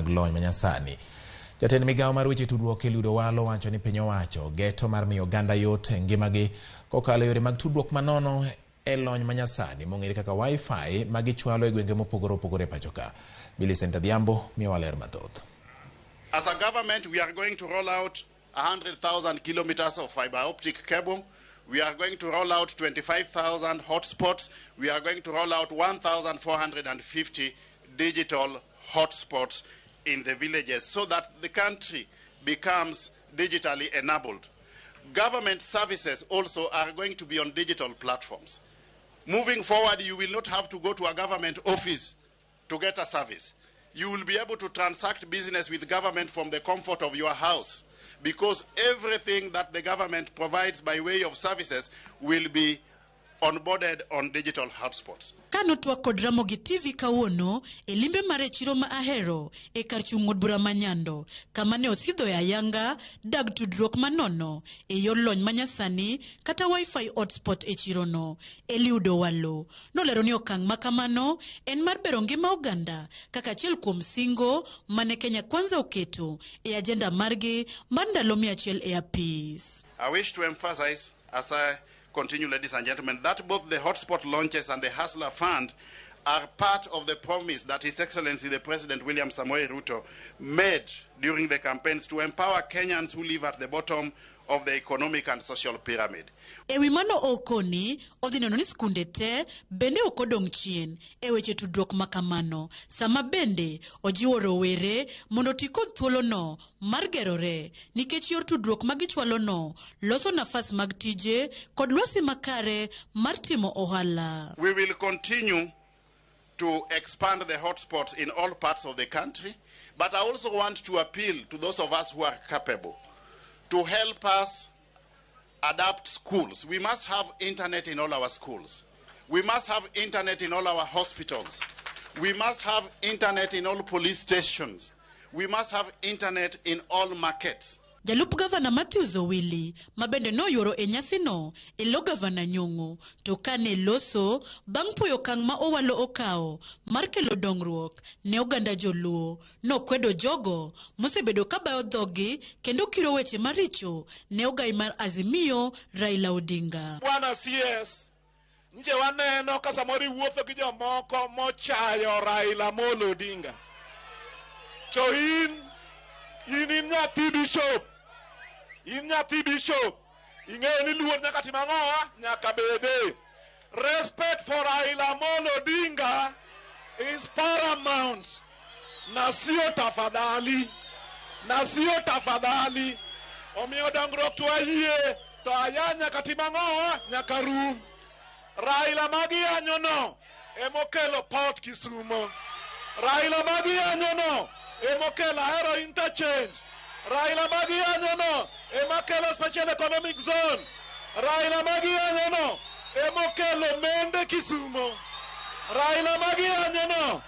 mag lony manyasani. Jatend migawo mar weche tudruok Eliud Owalo wacho ni piny owacho geto mar miyo oganda yot ngimagi kokalo yore mag tudruok manono e lony manyasani mong'ere kaka Wi-Fi magichwalo e gwenge mopogore opogore pacho ka. Millicent Adhiambo miyo waler mathoth. As a government, we are going to roll out 100,000 kilometers of fiber optic cable. We are going to roll out 25,000 hotspots. We are going to roll out 1,450 digital hotspots in the villages so that the country becomes digitally enabled. Government services also are going to be on digital platforms. Moving forward, you will not have to go to a government office to get a service. You will be able to transact business with government from the comfort of your house, because everything that the government provides by way of services will be onboarded on digital hotspots. Kano twa kod Ramogi TV kawuono e limbe mare chiro ma Ahero e kar chung' od bura manyando kama ne osidho e ayanga dag tudruok manono e yor lony manyasani kata Wi-Fi hotspot e chirono. Eliud Owalo nolero ni okang' makamano en mar bero ngima oganda kaka achiel kuom singo mane Kenya Kwanza oketo e agenda margi mar ndalo 100 e apis. I wish to emphasize, as I continue, ladies and gentlemen, that both the hotspot launches and the Hustler Fund are part of the promise that His Excellency the President William Samoei Ruto made during the campaigns to empower Kenyans who live at the bottom of the economic and social pyramid. Ewi mano okoni odhi neno ni skunde te bende okodong' chien e weche tudruok makamano sama bende ojiwo rowere mondo ti kod thuolono mar gerore nikech yor tudruok magichwalono loso nafas mag tije kod lwasi makare mar timo ohala. We will continue to expand the hotspots in all parts of the country, but I also want to appeal to those of us who are capable to help us adapt schools. We must have internet in all our schools. We must have internet in all our hospitals. We must have internet in all police stations. We must have internet in all markets. Jalup Gavana Matthew Zowili mabende no yoro e nyasino e lo Gavana Nyong'o to kane loso bang' puoyo kang' ma Owalo okao mar kelo dongruok ne oganda joluo no kwedo jogo mosebedo kabayo dhogi kendo kiro weche maricho ne ogai mar Azimio Raila Odinga. Bwana CS nje waneno ka samori wuotho gi jomoko mochayo Raila Molo Odinga. To in nyathi bishop. In nyathi bishop. Ing'eyo ni luor nyaka tim ang'owa nyaka bede. Respect for Raila Molo Odinga is paramount. Nasio tafadhali. Nasio tafadhali. Omiyo dongruok to ayie to aya nyaka tim ang'owa nyaka rum. Raila magi anyono emokelo Port Kisumo. Raila magi anyono emokelo Ahero interchange. Raila magi anyono emokelo special economic zone. Raila magi anyono emokelo Mende Kisumo. Raila magi anyono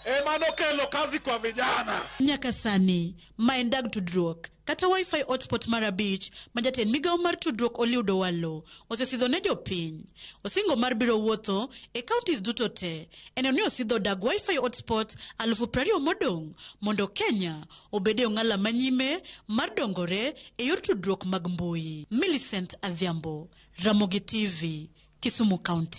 emanokelo kazi kwa vijana. Nyaka sani maendag tudruok kata Wi-Fi hotspot mara beach majatend migawo mar tudruok Eliud Owalo osesidho ne jopiny. Osingo mar biro wuotho e counties duto te eneno ni osidho dag Wi-Fi hotspot 20,000 modong' mondo Kenya obede ong'ala manyime mar dongore e yor tudruok mag mbui. Millicent Adhiambo, Ramogi TV, Kisumu County.